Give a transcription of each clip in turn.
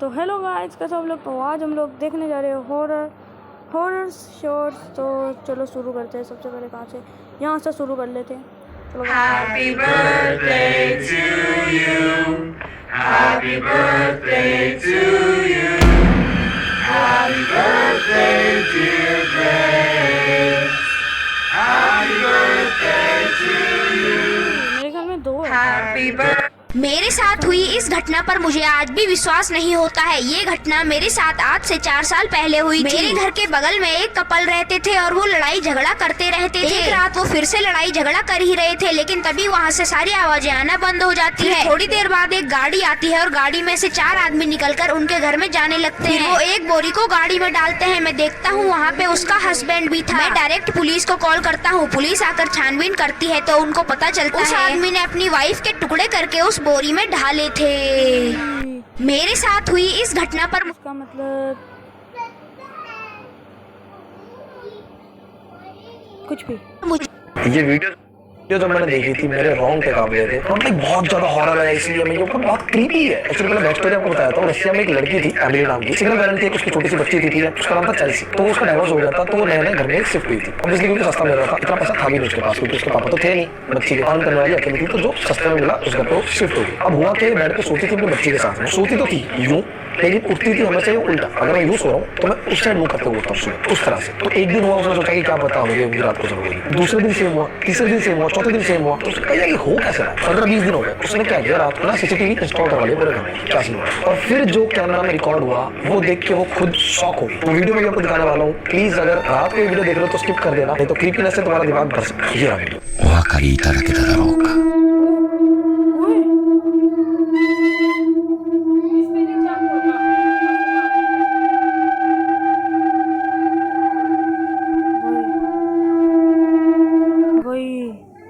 तो hello guys, कैसे आप लोग। तो आज हम लोग देखने जा रहे हैं हॉरर शॉर्ट्स। तो चलो शुरू करते हैं। सबसे पहले कहाँ से, यहाँ से शुरू कर लेते हैं। चलो Happy birthday to you. Happy birthday to you. Happy birthday, dear Grace. Happy birthday to you. मेरे ख्याल में दो है। Happy birthday. मेरे साथ हुई इस घटना पर मुझे आज भी विश्वास नहीं होता है। ये घटना मेरे साथ आज से 4 साल पहले हुई थी। मेरे घर के बगल में एक कपल रहते थे और वो लड़ाई झगड़ा करते रहते थे। एक रात वो फिर से लड़ाई झगड़ा कर ही रहे थे, लेकिन तभी वहाँ से सारी आवाजें आना बंद हो जाती है। थोड़ी देर बाद एक गाड़ी आती है और गाड़ी में से 4 आदमी निकलकर उनके घर में जाने लगते हैं। वो एक बोरी को गाड़ी में डालते हैं। मैं देखता हूँ वहाँ पे उसका हस्बैंड भी था। मैं डायरेक्ट पुलिस को कॉल करता हूँ। पुलिस आकर छानबीन करती है तो उनको पता चलता है उस आदमी ने अपनी वाइफ के टुकड़े करके उस बोरी में ढाले थे। मेरे साथ हुई इस घटना पर इसका मतलब कुछ भी। ये वीडियो जो मैंने देखी थी मेरे रोंगटे कांप गए थे। मतलब बहुत ज्यादा हॉरर है, इसलिए मेरे ऊपर बहुत क्रीपी है। एक्चुअली मैंने बैक स्टोरी आपको बताया था। रशिया में एक लड़की थी, एमिली नाम की, सिंगल पेरेंट थी। उसकी छोटी सी बच्ची थी, उसका नाम था चेल्सी। तो उसका डाइवोर्स हो गया था, तो वो नए नए घर में शिफ्ट हुई थी। ऑब्वियसली क्योंकि सस्ता मिल रहा था, इतना पैसा था भी नहीं उसके पास, क्योंकि उसके पापा तो थे नहीं, बच्ची के पालन करने वाली अकेली थी। तो जो सस्ते में मिला उस घर पे शिफ्ट हो गई। अब हुआ कि बेड पे सोती थी अपनी बच्ची के साथ में। सोती तो थी यूं, लेकिन उठती थी हमेशा ये उल्टा। अगर मैं यूं सो रहा हूँ तो मैं उस साइड मुंह करते हुए उठता हूँ सुबह, उस तरह से। तो एक दिन हुआ, उसने सोचा कि क्या पता मुझे रात को जरूरी। दूसरे दिन सेम हुआ, तीसरे दिन सेम हुआ, चौथे दिन सेम हुआ। तो उसने कहा कि हो कैसे रहा है। 15-20 दिन हो गए। उसने क्या किया, रात को ना सीसीटीवी इंस्टॉल करवा लिया पूरे घर में, क्या सीन हुआ। और फिर जो कैमरा में रिकॉर्ड हुआ वो देख के वो खुद शॉक हो गई। तो वीडियो में आपको दिखाने वाला हूँ। प्लीज अगर रात को वीडियो देख रहे हो तो स्किप कर देना, नहीं तो क्रीपीनेस से तुम्हारा दिमाग भर सकता है। ये रहा वीडियो। お分かりいただけただろうか。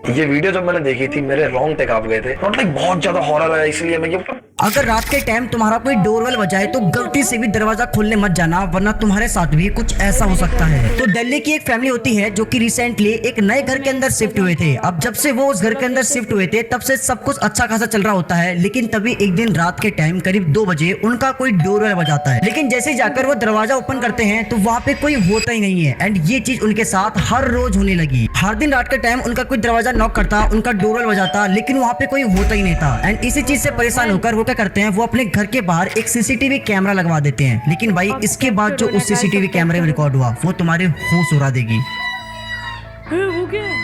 ये वीडियो जब मैंने देखी थी मेरे रोंगटे कांप गए थे। मतलब बहुत ज्यादा हॉरर है, इसलिए मैं ये अगर रात के टाइम तुम्हारा कोई डोरबेल बजाए तो गलती से भी दरवाजा खोलने मत जाना, वरना तुम्हारे साथ भी कुछ ऐसा हो सकता है। तो दिल्ली की एक फैमिली होती है जो कि रिसेंटली एक नए घर के अंदर शिफ्ट हुए थे। अब जब से वो उस घर के अंदर शिफ्ट हुए थे तब से सब कुछ अच्छा खासा चल रहा होता है, लेकिन तभी एक दिन रात के टाइम करीब 2 बजे उनका कोई डोरबेल बजाता है। लेकिन जैसे जाकर वो दरवाजा ओपन करते हैं तो वहाँ पे कोई होता ही नहीं है। एंड ये चीज उनके साथ हर रोज होने लगी। हर दिन रात के टाइम उनका कोई दरवाजा नॉक करता, उनका डोरबेल बजाता, लेकिन वहाँ पे कोई होता ही नहीं था। एंड इसी चीज से परेशान होकर वो क्या करते हैं, वो अपने घर के बाहर एक सीसीटीवी कैमरा लगवा देते हैं। लेकिन भाई इसके बाद जो उस सीसीटीवी कैमरे में रिकॉर्ड हुआ वो तुम्हारे होश उड़ा देगी। वो क्या है?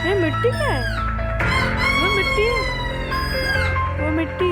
ये मिट्टी है, वो मिट्टी है, वो मिट्टी।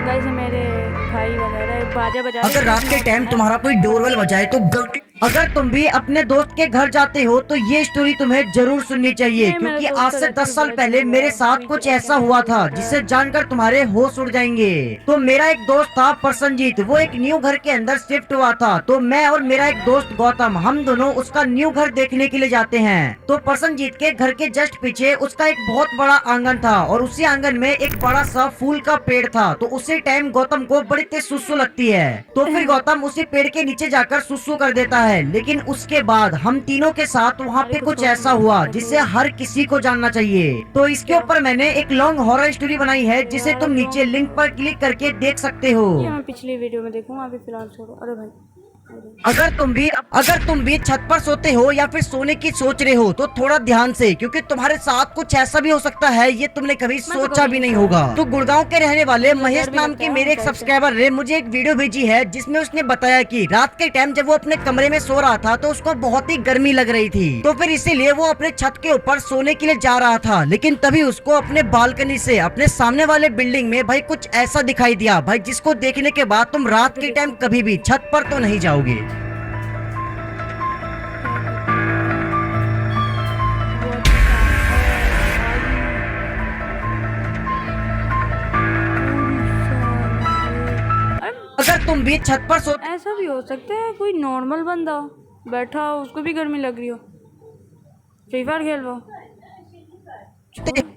गाइस मेरे भाई वगैरह बाजा बजा। अगर रात के टाइम तुम्हारा कोई डोरबेल बजाए तो गलती, अगर तुम भी अपने दोस्त के घर जाते हो तो ये स्टोरी तुम्हें जरूर सुननी चाहिए, क्योंकि आज से 10 साल पहले मेरे साथ कुछ ऐसा हुआ था जिसे जानकर तुम्हारे होश उड़ जाएंगे। तो मेरा एक दोस्त था प्रसन्नजीत, वो एक न्यू घर के अंदर शिफ्ट हुआ था। तो मैं और मेरा एक दोस्त गौतम, हम दोनों उसका न्यू घर देखने के लिए जाते हैं। तो प्रसन्नजीत के घर के जस्ट पीछे उसका एक बहुत बड़ा आंगन था और उसी आंगन में एक बड़ा सा फूल का पेड़ था। तो उसी टाइम गौतम को बड़ी तेज सुसु लगती है। तो फिर गौतम उसी पेड़ के नीचे जाकर सुसु कर देता है। लेकिन उसके बाद हम तीनों के साथ वहाँ पे कुछ ऐसा हुआ जिसे हर किसी को जानना चाहिए। तो इसके ऊपर मैंने एक लॉन्ग हॉरर स्टोरी बनाई है जिसे तुम नीचे लिंक पर क्लिक करके देख सकते हो। ये मैं पिछली वीडियो में देखूंगा, अभी फिलहाल छोड़ो। अरे भाई, अगर तुम भी छत पर सोते हो या फिर सोने की सोच रहे हो तो थोड़ा ध्यान से, क्योंकि तुम्हारे साथ कुछ ऐसा भी हो सकता है ये तुमने कभी सोचा भी नहीं होगा। तो गुड़गांव के रहने वाले महेश नाम के मेरे एक सब्सक्राइबर ने मुझे एक वीडियो भेजी है जिसमें उसने बताया कि रात के टाइम जब वो अपने कमरे में सो रहा था तो उसको बहुत ही गर्मी लग रही थी। तो फिर इसीलिए वो अपने छत के ऊपर सोने के लिए जा रहा था, लेकिन तभी उसको अपने बालकनी से अपने सामने वाले बिल्डिंग में भाई कुछ ऐसा दिखाई दिया भाई, जिसको देखने के बाद तुम रात के टाइम कभी भी छत पर तो नहीं जाओगे। अगर तुम भी छत पर सो, ऐसा भी हो सकता है कोई नॉर्मल बंदा बैठा हो, उसको भी गर्मी लग रही हो, फ्री फायर खेल रहा हो।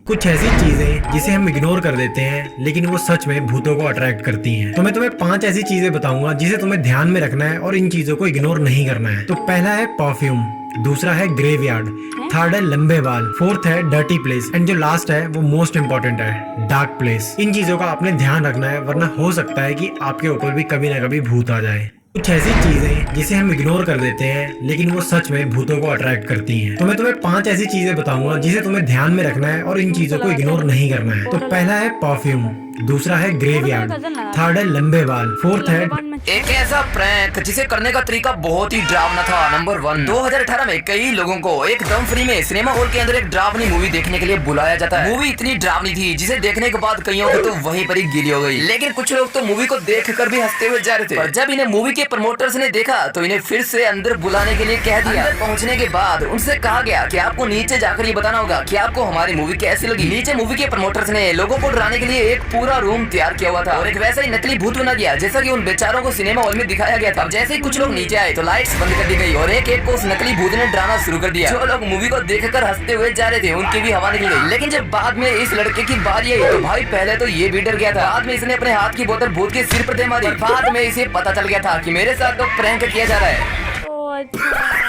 कुछ ऐसी चीजें जिसे हम इग्नोर कर देते हैं लेकिन वो सच में भूतों को अट्रैक्ट करती हैं। तो मैं तुम्हें 5 ऐसी चीजें बताऊंगा जिसे तुम्हें ध्यान में रखना है और इन चीजों को इग्नोर नहीं करना है। तो पहला है परफ्यूम। दूसरा है ग्रेवयार्ड, थर्ड है लंबे बाल, फोर्थ है डर्टी प्लेस एंड जो लास्ट है वो मोस्ट इम्पोर्टेंट है डार्क प्लेस। इन चीजों का आपने ध्यान रखना है, वरना हो सकता है कि आपके ऊपर भी कभी ना कभी भूत आ जाए। कुछ ऐसी चीजें जिसे हम इग्नोर कर देते हैं लेकिन वो सच में भूतों को अट्रैक्ट करती हैं। तो मैं तुम्हें 5 ऐसी चीजें बताऊंगा जिसे तुम्हें ध्यान में रखना है और इन चीजों को इग्नोर नहीं करना है। तो पहला है परफ्यूम, दूसरा है ग्रेवयार्ड, थर्ड है लंबे बाल, फोर्थ है एक ऐसा प्रैंक जिसे करने का तरीका बहुत ही डरावना था। नंबर 1, 2018 में कई लोगों को एकदम फ्री में सिनेमा हॉल के अंदर एक डरावनी मूवी देखने के लिए बुलाया जाता है। मूवी इतनी डरावनी थी जिसे देखने के बाद कईयों को तो वहीं पर ही गिली हो गई, लेकिन कुछ लोग तो मूवी को देखकर भी हंसते हुए जा रहे थे। पर जब इन्हें मूवी के प्रमोटर्स ने देखा तो इन्हें फिर से अंदर बुलाने के लिए कह दिया। अंदर पहुंचने के बाद उनसे कहा गया कि आपको नीचे जाकर ये बताना होगा कि आपको हमारी मूवी कैसी लगी। नीचे मूवी के प्रमोटर्स ने लोगों को डराने के लिए एक पूरा रूम तैयार किया हुआ था और एक वैसा ही नकली भूत बना दिया जैसा कि उन बेचारों को सिनेमा हॉल में दिखाया गया था। अब जैसे ही कुछ लोग नीचे आए तो लाइट्स बंद कर दी गई और एक एक को उस नकली भूत ने डराना शुरू कर दिया। जो लोग मूवी को देखकर हंसते हुए जा रहे थे उनकी भी हवा निकल गई। लेकिन जब बाद में इस लड़के की बारी आई तो भाई पहले तो ये भी डर गया था, बाद में इसने अपने हाथ की बोतल भूत के सिर पर दे मारी। बाद में इसे पता चल गया था कि मेरे साथ तो प्रैंक किया जा रहा है। ओ अच्छा।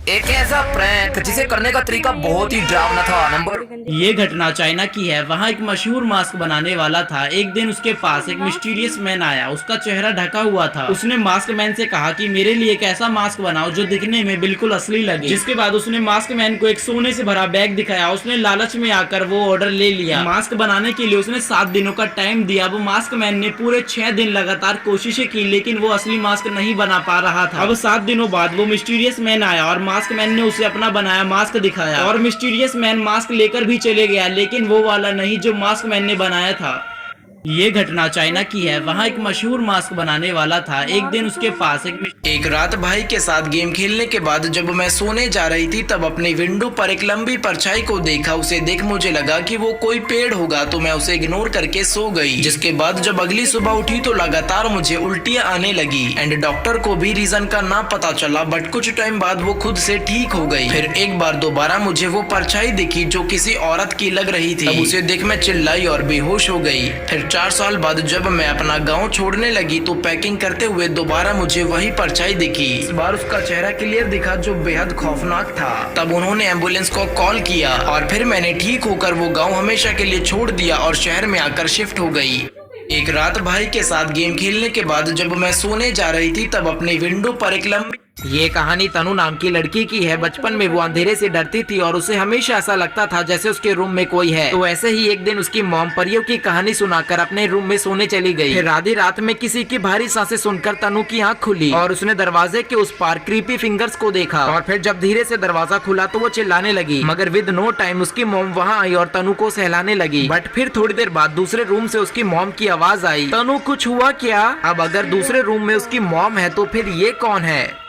एक ऐसा प्रैंक जिसे करने का तरीका बहुत ही डरावना था। नंबर ये घटना चाइना की है। वहाँ एक मशहूर मास्क बनाने वाला था। एक दिन उसके पास एक मिस्टीरियस मैन आया। उसका चेहरा ढका हुआ था। उसने मास्क मैन से कहा कि मेरे लिए एक ऐसा मास्क बनाओ जो दिखने में बिल्कुल असली लगे। जिसके बाद उसने मास्क मैन को एक सोने से भरा बैग दिखाया। उसने लालच में आकर वो ऑर्डर ले लिया। मास्क बनाने के लिए उसने 7 दिनों का टाइम दिया। वो मास्क मैन ने पूरे 6 दिन लगातार कोशिशें की लेकिन वो असली मास्क नहीं बना पा रहा था। अब 7 दिनों बाद वो मिस्टीरियस मैन आया और मास्क मैन ने उसे अपना बनाया मास्क दिखाया और मिस्टीरियस मैन मास्क लेकर भी चले गया, लेकिन वो वाला नहीं जो मास्क मैन ने बनाया था। ये घटना चाइना की है। वहाँ एक मशहूर मास्क बनाने वाला था। एक दिन उसके पास एक रात भाई के साथ गेम खेलने के बाद जब मैं सोने जा रही थी तब अपनी विंडो पर एक लंबी परछाई को देखा। उसे देख मुझे लगा कि वो कोई पेड़ होगा तो मैं उसे इग्नोर करके सो गई। जिसके बाद जब अगली सुबह उठी तो लगातार मुझे उल्टियां आने लगी एंड डॉक्टर को भी रीजन का ना पता चला, बट कुछ टाइम बाद वो खुद से ठीक हो गई। फिर एक बार दोबारा मुझे वो परछाई दिखी जो किसी औरत की लग रही थी। तब उसे देख मैं चिल्लाई और बेहोश हो गई। फिर 4 साल बाद जब मैं अपना गांव छोड़ने लगी तो पैकिंग करते हुए दोबारा मुझे वही परछाई दिखी। इस बार उसका चेहरा क्लियर दिखा जो बेहद खौफनाक था। तब उन्होंने एम्बुलेंस को कॉल किया और फिर मैंने ठीक होकर वो गांव हमेशा के लिए छोड़ दिया और शहर में आकर शिफ्ट हो गई। एक रात भाई के साथ गेम खेलने के बाद जब मैं सोने जा रही थी तब अपनी विंडो पर एक लंबी ये कहानी तनु नाम की लड़की की है। बचपन में वो अंधेरे से डरती थी और उसे हमेशा ऐसा लगता था जैसे उसके रूम में कोई है। तो ऐसे ही एक दिन उसकी मॉम परियों की कहानी सुनाकर अपने रूम में सोने चली गई। फिर आधी रात में किसी की भारी सांसें सुनकर तनु की आंख खुली और उसने दरवाजे के उस पार क्रीपी फिंगर्स को देखा और फिर जब धीरे से दरवाजा खुला तो वो चिल्लाने लगी, मगर विद नो टाइम उसकी मॉम वहाँ आई और तनु को सहलाने लगी। बट फिर थोड़ी देर बाद दूसरे रूम से उसकी मॉम की आवाज आई, तनु कुछ हुआ क्या? अब अगर दूसरे रूम में उसकी मॉम है तो फिर ये कौन है?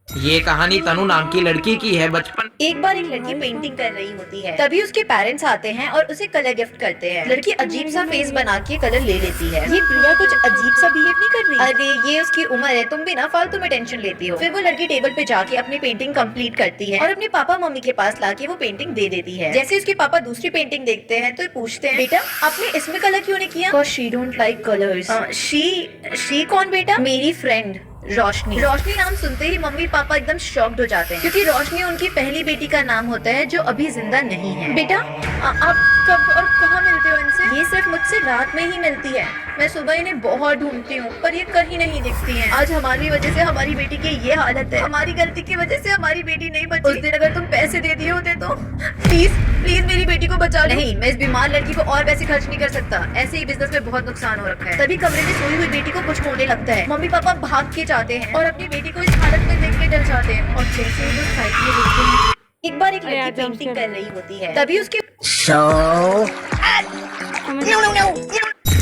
ये कहानी तनु नाम की लड़की की है। बचपन एक बार एक लड़की पेंटिंग कर रही होती है, तभी उसके पेरेंट्स आते हैं और उसे कलर गिफ्ट करते हैं। लड़की अजीब सा फेस बना के कलर ले लेती है। ये प्रिया कुछ अजीब सा बिहेव नहीं कर रही? अरे ये उसकी उम्र है, तुम भी ना फालतू में टेंशन लेती हो। फिर वो लड़की टेबल पे जाके अपनी पेंटिंग कंप्लीट करती है और अपने पापा मम्मी के पास लाके वो पेंटिंग दे देती है। जैसे उसके पापा दूसरी पेंटिंग देखते हैं तो पूछते हैं, बेटा आपने इसमें कलर क्यों नहीं किया? She don't like colours. She कौन बेटा? मेरी फ्रेंड रोशनी। रोशनी नाम सुनते ही मम्मी पापा एकदम शॉक्ड हो जाते हैं क्योंकि रोशनी उनकी पहली बेटी का नाम होता है जो अभी जिंदा नहीं है। बेटा आप कब और कहाँ मिलते हो इनसे? ये सिर्फ मुझसे रात में ही मिलती है। मैं सुबह इन्हें बहुत ढूंढती हूँ पर ये कहीं नहीं दिखती हैं। आज हमारी वजह से हमारी बेटी की ये हालत है। हमारी गलती की वजह से हमारी बेटी नहीं बची। उस दिन अगर तुम पैसे दे दिए होते तो प्लीज मेरी बेटी को बचा लो। नहीं, मैं इस बीमार लड़की को और पैसे खर्च नहीं कर सकता। ऐसे ही बिजनेस में बहुत नुकसान हो रखा है। तभी कमरे में सोई हुई बेटी को कुछ होने लगता है। मम्मी पापा भाग के जाते हैं और अपनी बेटी को इस हालत में देख के डर जाते हैं और जैसे वो साइड में देखते हैं एक बार एक लड़की पेंटिंग कर रही होती है, तभी उसके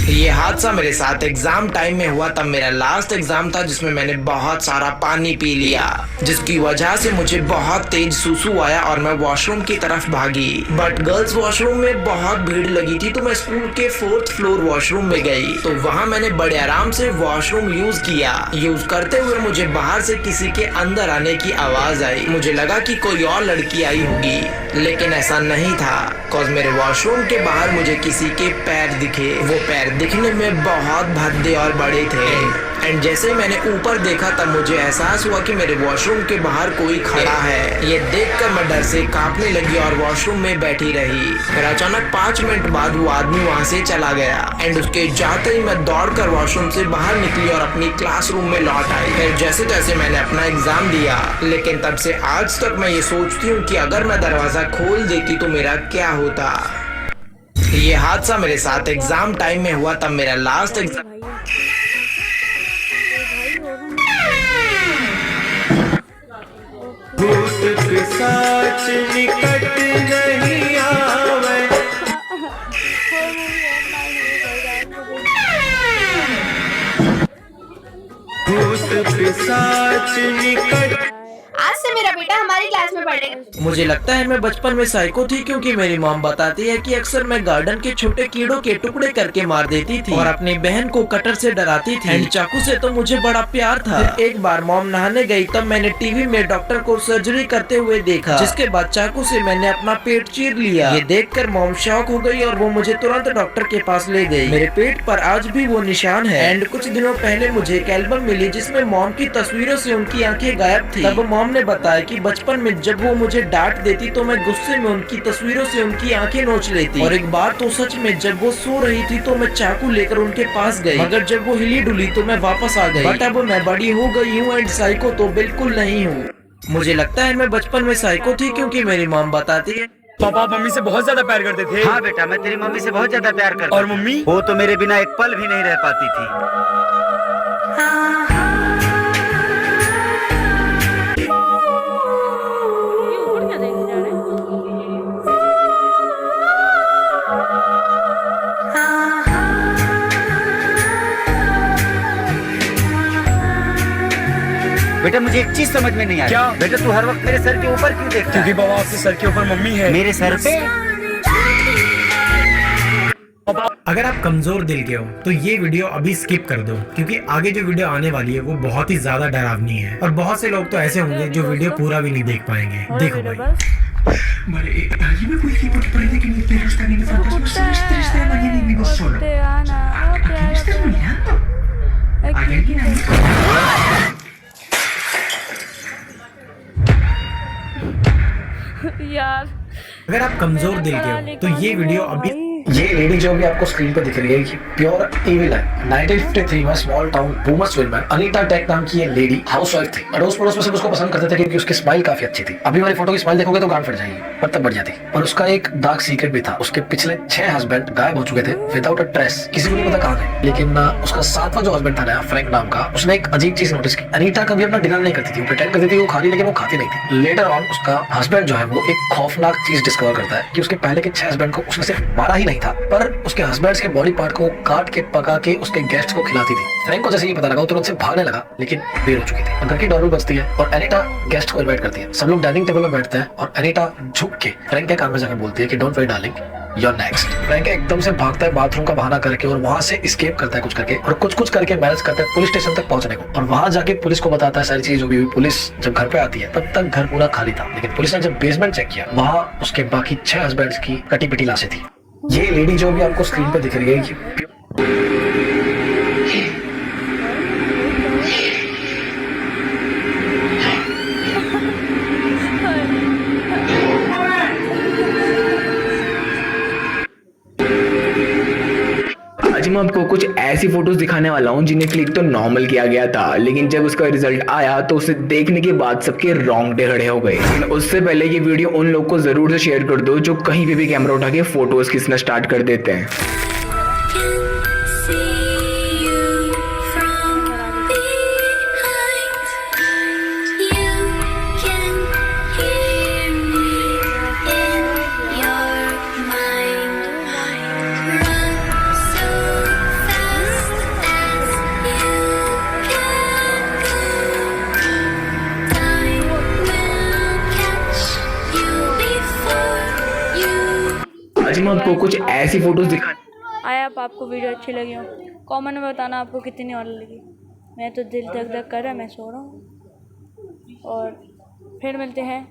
ये हादसा मेरे साथ एग्जाम टाइम में हुआ। तब मेरा लास्ट एग्जाम था जिसमें मैंने बहुत सारा पानी पी लिया, जिसकी वजह से मुझे बहुत तेज सुसु आया और मैं वॉशरूम की तरफ भागी। बट गर्ल्स वॉशरूम में बहुत भीड़ लगी थी तो मैं स्कूल के 4th फ्लोर वॉशरूम में गई। तो वहाँ मैंने बड़े आराम से वॉशरूम यूज किया। यूज करते हुए मुझे बाहर से किसी के अंदर आने की आवाज आई। मुझे लगा कि कोई और लड़की आई होगी, लेकिन ऐसा नहीं था। कॉज मेरे वॉशरूम के बाहर मुझे किसी के पैर दिखे। वो पैर दिखने देखने में बहुत भद्दे और बड़े थे। एंड जैसे ही मैंने ऊपर देखा तब मुझे एहसास हुआ कि मेरे वॉशरूम के बाहर कोई खड़ा है। ये देखकर मैं डर से कांपने लगी और वॉशरूम में बैठी रही। फिर अचानक 5 मिनट बाद वो आदमी वहाँ से चला गया। एंड उसके जाते ही मैं दौड़कर वॉशरूम से बाहर निकली और अपनी क्लासरूम में लौट आई। फिर जैसे तैसे मैंने अपना एग्जाम दिया, लेकिन तब से आज तक मैं ये सोचती हूँ कि अगर मैं दरवाजा खोल देती तो मेरा क्या होता। ये हादसा मेरे साथ एग्जाम टाइम में हुआ, तब मेरा लास्ट एग्जाम। सच निकट नहीं आवे। भूत पिशाच निकट। आज से मेरा बेटा हमारी क्लास में पढ़ेगा। मुझे लगता है मैं बचपन में साइको थी, क्योंकि मेरी मॉम बताती है कि अक्सर मैं गार्डन के छोटे कीड़ों के टुकड़े करके मार देती थी और अपनी बहन को कटर से डराती थी। एंड चाकू से तो मुझे बड़ा प्यार था। फिर एक बार मॉम नहाने गई, तब मैंने टीवी में डॉक्टर को सर्जरी करते हुए देखा, जिसके बाद चाकू से मैंने अपना पेट चीर लिया। ये देखकर मॉम शॉक हो गई और वो मुझे तुरंत डॉक्टर के पास ले गई। मेरे पेट पर आज भी वो निशान है। एंड कुछ दिनों पहले मुझे एक एल्बम मिली जिसमें मॉम की तस्वीरों से उनकी आंखें गायब थी। तब मॉम ने बताया कि बचपन में जब वो मुझे डांट देती तो मैं गुस्से में उनकी तस्वीरों से उनकी आंखें नोच लेती। और एक बार तो सच में जब वो सो रही थी तो मैं चाकू लेकर उनके पास गई, मगर जब वो हिली डुली तो मैं वापस आ गई। बट अब मैं बड़ी हो गई हूँ एंड साइको तो बिल्कुल नहीं हूँ। मुझे लगता है मैं बचपन में साइको थी, क्योंकि मेरी मॉम बताती है पापा मम्मी से बहुत ज्यादा प्यार करते थे। हाँ बेटा, मैं तेरी मम्मी से बहुत ज्यादा प्यार करता। और मम्मी? वो तो मेरे बिना एक पल भी नहीं रह पाती थी। बेटा मुझे एक चीज समझ में नहीं आई। क्या? बेटा तू हर वक्त मेरे सर के ऊपर क्यों देखता है? क्योंकि बाबा आपके सर के ऊपर मम्मी है। मेरे सर पे? अगर आप कमजोर दिल के हो तो ये वीडियो अभी स्किप कर दो, क्योंकि आगे जो वीडियो आने वाली है वो बहुत ही ज्यादा डरावनी है और बहुत से लोग तो ऐसे होंगे जो वीडियो पूरा भी नहीं देख पाएंगे। देखो भाई। यार अगर आप कमजोर दिल के हो तो ये वीडियो अभी। ये लेडी जो भी आपको स्क्रीन पे दिख रही है ये प्योर इविल है। 1953 में स्मॉल टाउन बूमर्सविल में अनीता टेक नाम की ये लेडी हाउसवाइफ थी। अड़ोस पड़ोस में सब उसको पसंद करते थे क्योंकि उसकी स्माइल काफी अच्छी थी। अभी वाली फोटो की स्माइल देखोगे तो गांड फट जाएगी, पर तब बढ़िया थी। और उसका एक डार्क सीक्रेट भी था। उसके पिछले 6 हस्बैंड गायब हो चुके थे विदाउट अ ट्रेस, किसी को नहीं पता कहाँ थे। लेकिन उसका 7वां जो हस्बैंड था ना, फ्रैंक नाम का, उसने एक अजीब चीज नोटिस की। अनीता कभी अपना डिनर नहीं करती थी, वो प्रिटेंड करती थी वो खा रही, लेकिन वो खाती नहीं थी। लेटर ऑन उसका हस्बैंड जो है वो एक खौफनाक चीज डिस्कवर करता है कि उसके पहले के 6 हस्बैंड को उसने सिर्फ मारा ही नहीं था, पर उसके हस्बैंड्स के बॉडी पार्ट को काट के पका के उसके गेस्ट को खिलाती थी। फ्रैंक को जैसे ये पता लगा वो तुरंत से भागने लगा, लेकिन देर हो चुकी थी। घर की डोरबेल बजती है और एनीटा गेस्ट को इनवाइट करती है। सब लोग डाइनिंग टेबल में बैठते हैं और एनीटा झुक के फ्रैंक के कान में जाकर बोलती है कि don't worry darling, you're next। Frank एकदम से भागता है बाथरूम का बहाना करके और वहां से एस्केप करता है कुछ करके, और कुछ करके मैनेज करता है पुलिस स्टेशन तक पहुंचने को। और वहां जाके पुलिस को बताता है सारी चीज जो भी हुई। पुलिस जब घर पे आती है तब तक घर पूरा खाली था, लेकिन पुलिस ने जब बेसमेंट चेक किया वहां उसके बाकी 6 हस्बैंड्स की कटी पिटी लाशें थी। ये लेडी जो भी आपको स्क्रीन पे दिख रही है ये आज मैं आपको कुछ ऐसी फोटोज दिखाने वाला हूँ जिन्हें क्लिक तो नॉर्मल किया गया था, लेकिन जब उसका रिजल्ट आया तो उसे देखने के बाद सबके रोंगटे खड़े हो गए। लेकिन उससे पहले ये वीडियो उन लोग को जरूर से शेयर कर दो जो कहीं पे भी कैमरा उठा के फोटोज खींचना स्टार्ट कर देते हैं। आज मैं आपको कुछ ऐसी फोटोज दिखा। आया आप आपको वीडियो अच्छी लगी हो, कमेंट में बताना आपको कितनी और लगी। मैं तो दिल धक धक कर रहा है, मैं सो रहा हूँ। और फिर मिलते हैं